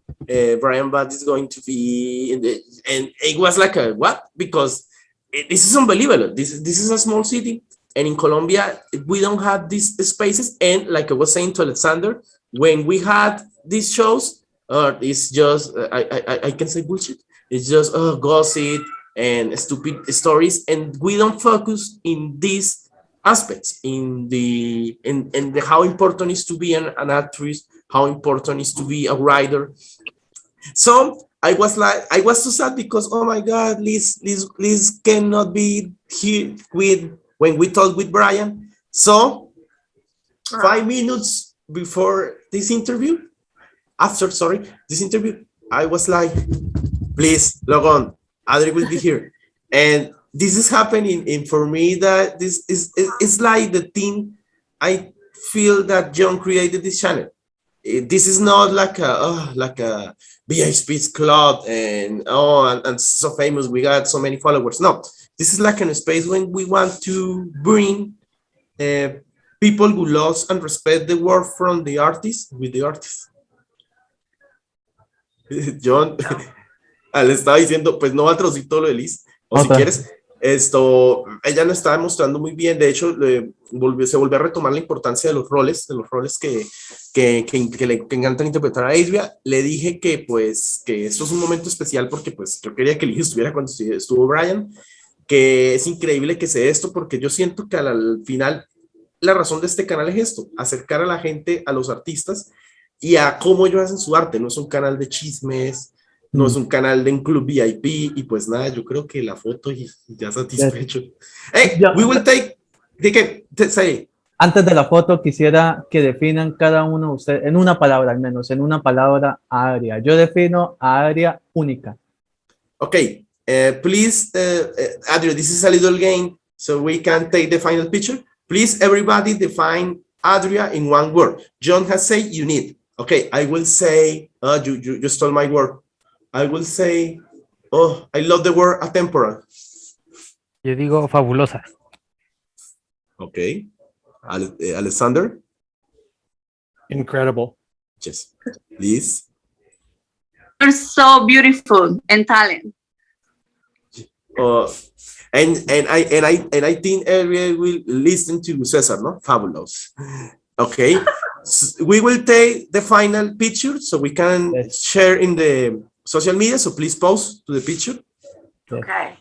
Brian Bad is going to be in the, and it was like a what? Because this is unbelievable. This is a small city, and in Colombia we don't have these spaces. And like I was saying to Alexander, when we had these shows, it's just I can say bullshit. It's just gossip and stupid stories, and we don't focus in these aspects in the how important is to be an actress, how important is to be a writer. So I was so sad because oh my god, Liz cannot be here when we talked with Brian. So 5 minutes before this interview, this interview, I was like, please log on. Adria will be here. And this is happening in for me that this is it's like the thing I feel that John created this channel. This is not like a BHP's club and so famous, we got so many followers. No, this is like in a space when we want to bring people who love and respect the work from the artist with the artist. John, le estaba diciendo, pues no va a traducir todo lo de Liz, o si quieres, ella nos está demostrando muy bien. De hecho, se volvió a retomar la importancia de los roles que le encantan interpretar a Adria. Le dije que pues que esto es un momento especial porque pues yo quería que Liz estuviera cuando estuvo Brian, que es increíble que sea esto porque yo siento que al final la razón de este canal es esto, acercar a la gente a los artistas y a cómo ellos hacen su arte. No es un canal de chismes, no es un canal de un club VIP, y pues nada, yo creo que la foto y ya satisfecho. Hey, we will take, say.
Antes de la foto quisiera que definan cada uno de ustedes, en una palabra al menos, en una palabra a Adria. Yo defino a Adria única.
Okay, please, Adria, this is a little game, so we can take the final picture. Please, everybody define Adria in one word. John has said unique. Okay, I will say, you stole my word. I will say, I love the word atemporal.
Yo digo fabulosa.
Okay. Alexander?
Incredible.
Yes. Liz?
You're so beautiful and talent.
And I think Adria will listen to César, no? Fabulous. Okay. So we will take the final picture so we can share in the social media. So please post to the picture.
Okay.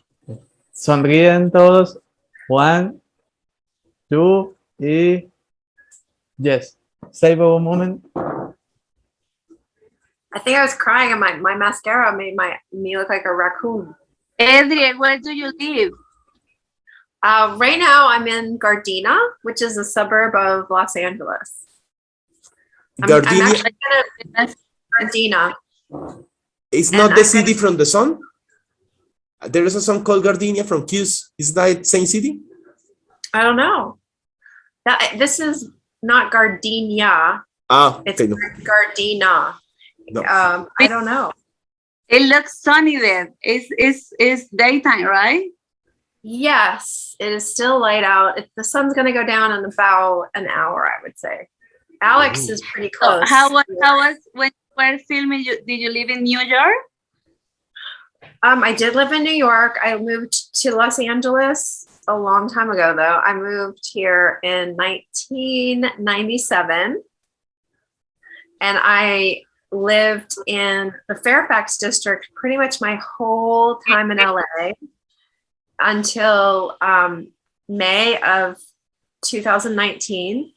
Sonríen todos. 1, 2, y yes. Save a moment.
I think I was crying and my mascara made me look like a raccoon.
Adria, where do you live?
Right now I'm in Gardena, which is a suburb of Los Angeles. I'm actually in Gardena.
It's not the city from the sun? There is a song called Gardenia from Kiss. Is that same city?
I don't know. This is not Gardenia. It's
okay, no.
Gardena.
No.
I don't know.
It looks sunny there. It's daytime, right?
Yes, it is still light out. The sun's going to go down in about an hour, I would say. Alex is pretty close.
So how was when you were filming? Did you live in New York?
I did live in New York. I moved to Los Angeles a long time ago, though. I moved here in 1997, and I lived in the Fairfax district pretty much my whole time in LA until May of 2019.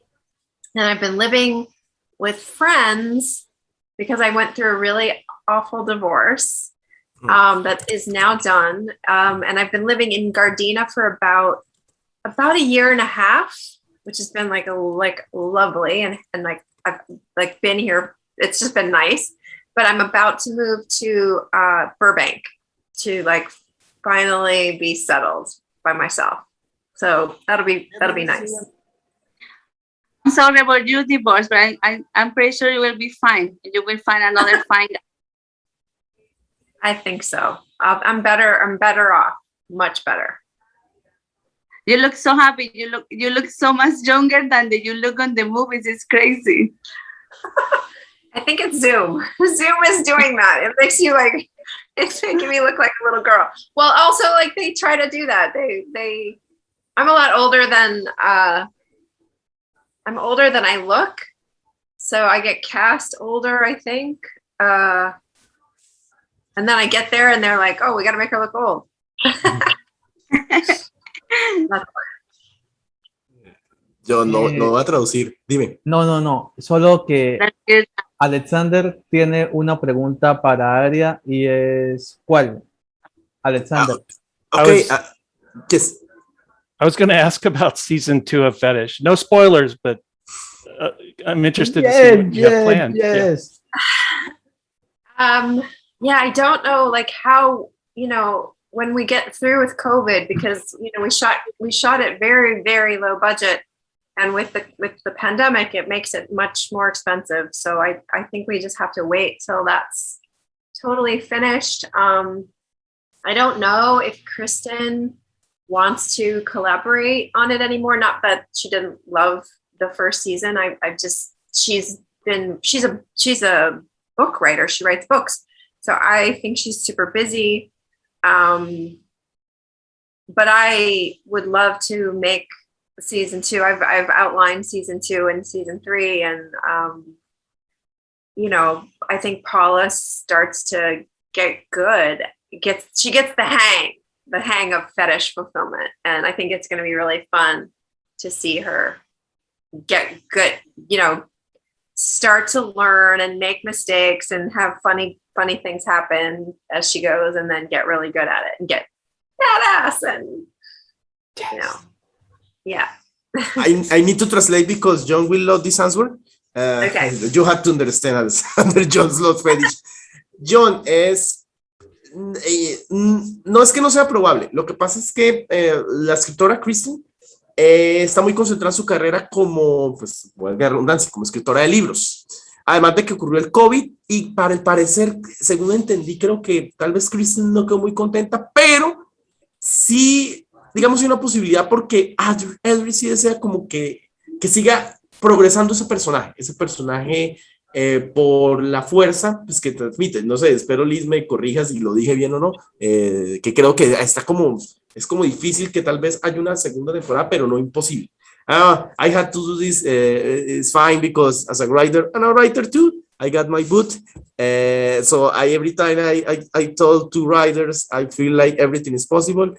And I've been living with friends because I went through a really awful divorce that is now done. And I've been living in Gardena for about a year and a half, which has been like lovely. And like I've like been here. It's just been nice. But I'm about to move to Burbank to like finally be settled by myself. So that'll be nice.
I'm sorry about your divorce, but I'm pretty sure you will be fine. You will find another fine guy.
I think so. I'm better off. Much better.
You look so happy. You look so much younger than you look on the movies. It's crazy.
I think it's Zoom. Zoom is doing that. It makes you like, it's making me look like a little girl. Well, also like they try to do that. I'm a lot older than I look. So I get cast older, I think. And then I get there and they're like, oh, we got to make her look old.
Yo no voy a traducir. Dime.
No. Solo que Alexander tiene una pregunta para Adria y es ¿cuál? Alexander.
Okay. Yes.
I was going to ask about season 2 of Fetish. No spoilers, but I'm interested to see what you have planned.
Yes.
Yeah, I don't know like how, when we get through with COVID, because we shot it very, very low budget, and with the pandemic, it makes it much more expensive. So I think we just have to wait till that's totally finished. I don't know if Kristen wants to collaborate on it anymore. Not that she didn't love the first season. She's a book writer. She writes books. So I think she's super busy. But I would love to make season 2. I've outlined season 2 and season 3, and I think Paula starts to get good. She gets the hang of fetish fulfillment, and I think it's going to be really fun to see her get good. Start to learn and make mistakes and have funny things happen as she goes, and then get really good at it and get badass and yeah.
I need to translate because John will love this answer.
Okay.
You have to understand Alexander John's love fetish. John no es que no sea probable. Lo que pasa es que la escritora Kristen está muy concentrada en su carrera como, pues, valga la redundancia, como escritora de libros. Además de que ocurrió el COVID y para el parecer, según entendí, creo que tal vez Kristen no quedó muy contenta, pero sí, digamos, hay una posibilidad porque Adria sí desea como que siga progresando ese personaje por la fuerza pues, que transmite. No sé, espero Liz me corrijas si lo dije bien o no, que creo que está es como difícil que tal vez haya una segunda temporada, pero no imposible. I had to do this, it's fine because as a writer and a writer too, I got my boot. So every time I told two writers, I feel like everything is possible.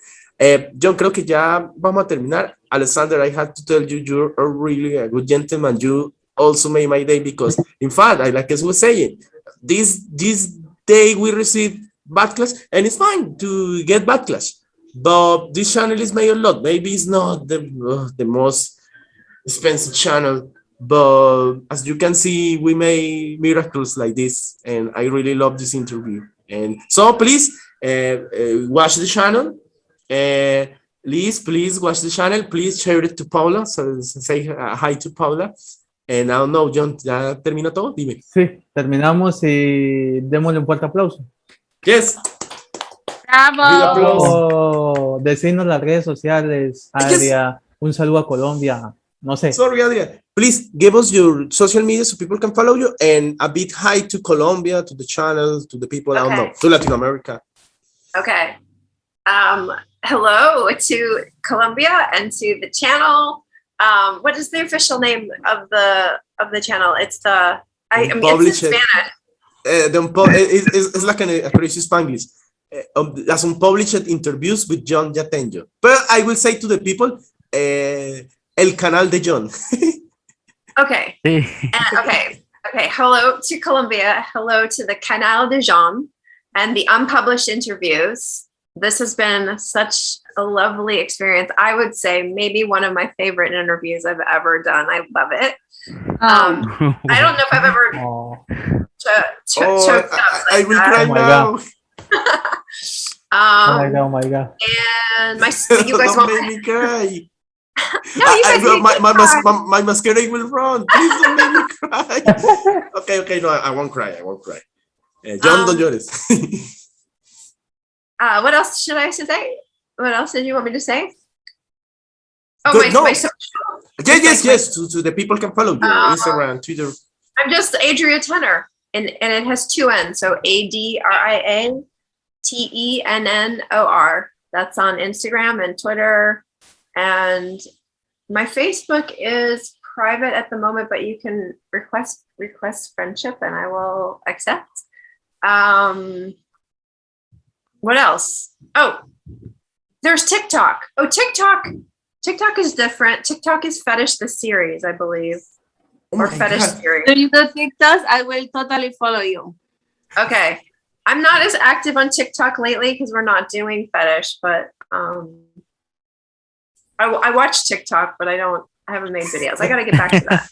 John, creo que ya vamos a terminar. Alexander, I had to tell you, you're really a good gentleman. You also made my day because, in fact, like I was saying, this day we received backlash, and it's fine to get backlash. But this channel is made a lot. Maybe it's not the most expensive channel, but as you can see, we made miracles like this, and I really love this interview. And so please watch the channel. Liz, please watch the channel. Please share it to Paula. So say hi to Paula. And I don't know, John, ¿ya termina todo? Dime.
Sí, terminamos y démosle un fuerte aplauso.
Yes.
Bravo.
Decinos las redes sociales, Adria, un saludo a Colombia, no sé.
Sorry, Adria. Please give us your social media so people can follow you, and a big hi to Colombia, to the channel, to the people, I don't know, to Latin America.
Okay. Hello to Colombia and to the channel. What is the official name of the channel? It's it's in Spanish.
Es la que aparece en Spanglish. Las unpublished interviews with Jhon Jatenjor. But I will say to the people, el canal de John.
Okay. Okay. Hello to Colombia. Hello to the Canal de Jhon and the unpublished interviews. This has been such a lovely experience. I would say maybe one of my favorite interviews I've ever done. I love it. I don't know if I've ever choked up.
I will cry now.
Oh my god.
And you guys
don't
won't
make me cry.
No, you guys
my mascara will run. Please don't make me cry. Okay, no, I won't cry. John, don't llores.
What else should I say? What else did you want me to say? Oh,
Good,
my social.
Yes. To the people can follow you on Instagram, Twitter.
I'm just Adria Tennor, and it has 2 N's, so ADRIA TENNOR. That's on Instagram and Twitter, and my Facebook is private at the moment, but you can request friendship, and I will accept. What else? Oh, there's TikTok. Oh, TikTok is different. TikTok is Fetish the series, I believe. Or Fetish series.
Do you do TikToks? I will totally follow you.
Okay. I'm not as active on TikTok lately because we're not doing Fetish, but I watch TikTok, but I haven't made videos. I gotta get back to that.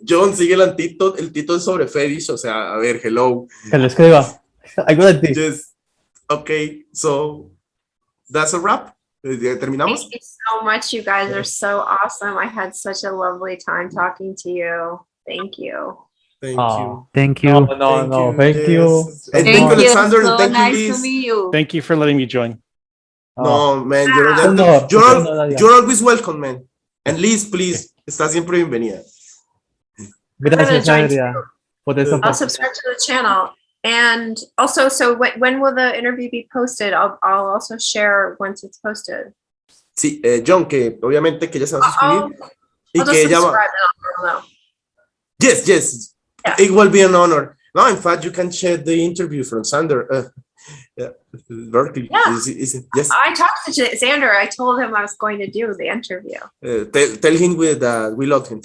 John, sigue el Tito es sobre Fetish, o sea, a ver, hello.
Que lo escriba. Algo de ti.
Yes. Okay, so that's a wrap. ¿Terminamos?
Thank you so much. You guys are so awesome. I had such a lovely time talking to you. Thank you.
Thank
Oh.
you.
Thank you.
No, thank you.
Yes. And thank you,
Thank you.
Alexander, and
So
thank you,
nice to
Liz.
meet you.
Thank you for letting me join.
Oh.
No, man,
Honor,
you're always welcome, man. And Liz, please, estás siempre bienvenida.
Gracias,
join
Adria, por esa
I'll subscribe to the channel. And also, so when will the interview be posted? I'll also share once it's posted.
Sí, John, que obviamente que ella se va a
I'll,
suscribir y
I'll
que
just
ella va.
subscribe and I'll know.
Yes.
Yeah.
It will be an honor. No, in fact, you can share the interview from Sander. Berkeley.
Yeah.
Yes.
I talked to Xander. I told him I was going to do the interview.
Tell him we love him.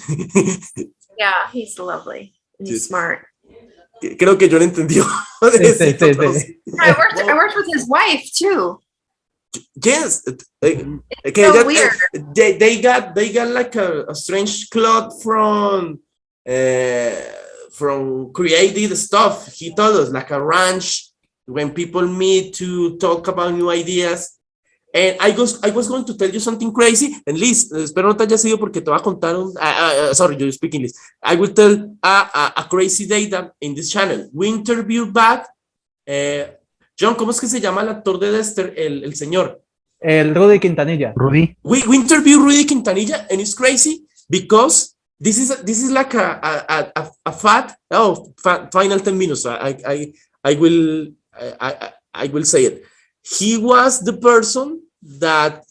Yeah, he's lovely. And he's
Yes.
smart.
Creo que John entendió.
Sí.
I worked with his wife too.
Yes.
It's so weird.
They got like a strange cloth from creative stuff. He told us like a ranch when people meet to talk about new ideas. And I was going to tell you something crazy. And Liz, espero no te haya sido porque te voy a contar sorry, you speak English. I will tell a crazy data in this channel. We interviewed back, John, ¿cómo es que se llama el actor de Dexter? El señor.
El Rudy Quintanilla.
Rudy.
We interviewed Rudy Quintanilla, and it's crazy because this is like a final 10 minutes. I will say it. He was the person that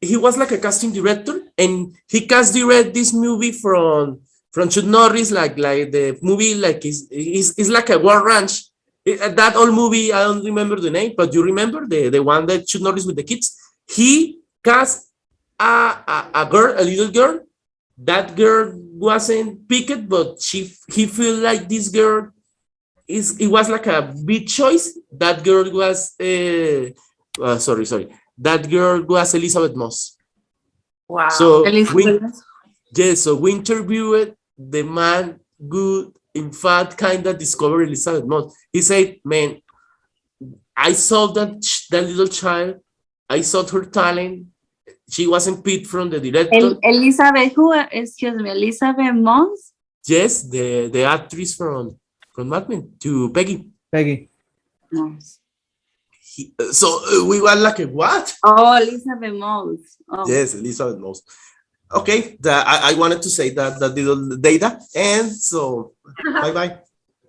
he was like a casting director, and he direct this movie from Chuck Norris, like the movie, like is like a war ranch. That old movie, I don't remember the name, but you remember the one that Chuck Norris with the kids. He cast a little girl. That girl wasn't picked, but he felt like this girl it was like a big choice. That girl was sorry. That girl was Elizabeth Moss.
Wow.
So
Elizabeth.
we interviewed the man who in fact kind of discovered Elizabeth Moss. He said, man, I saw that little child. I saw her talent. She wasn't picked from the director.
Elizabeth, who? Excuse me, Elizabeth Moss?
Yes, the actress from Mad Men, to Peggy.
Moss.
So we were like, what?
Oh, Elizabeth Moss. Oh.
Yes, Elizabeth Moss. Okay, I wanted to say that little data, and so bye.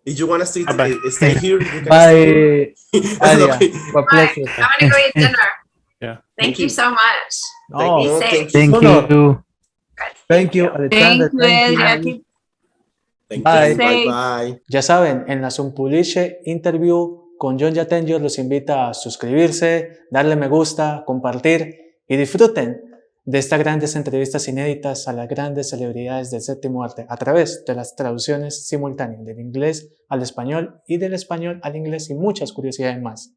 If you want to stay here, you can
Bye, Adria.
Okay.
My pleasure.
I'm gonna go eat dinner.
Yeah.
Thank you so much.
Oh,
Be safe.
Thank
Honor.
you.
Thank you, Alexander.
Thank you,
Thank
Bye.
you. Bye.
Ya saben, en la Sunpuliche Interview con Jhon Jatenjor los invita a suscribirse, darle me gusta, compartir y disfruten de estas grandes entrevistas inéditas a las grandes celebridades del séptimo arte a través de las traducciones simultáneas del inglés al español y del español al inglés y muchas curiosidades más.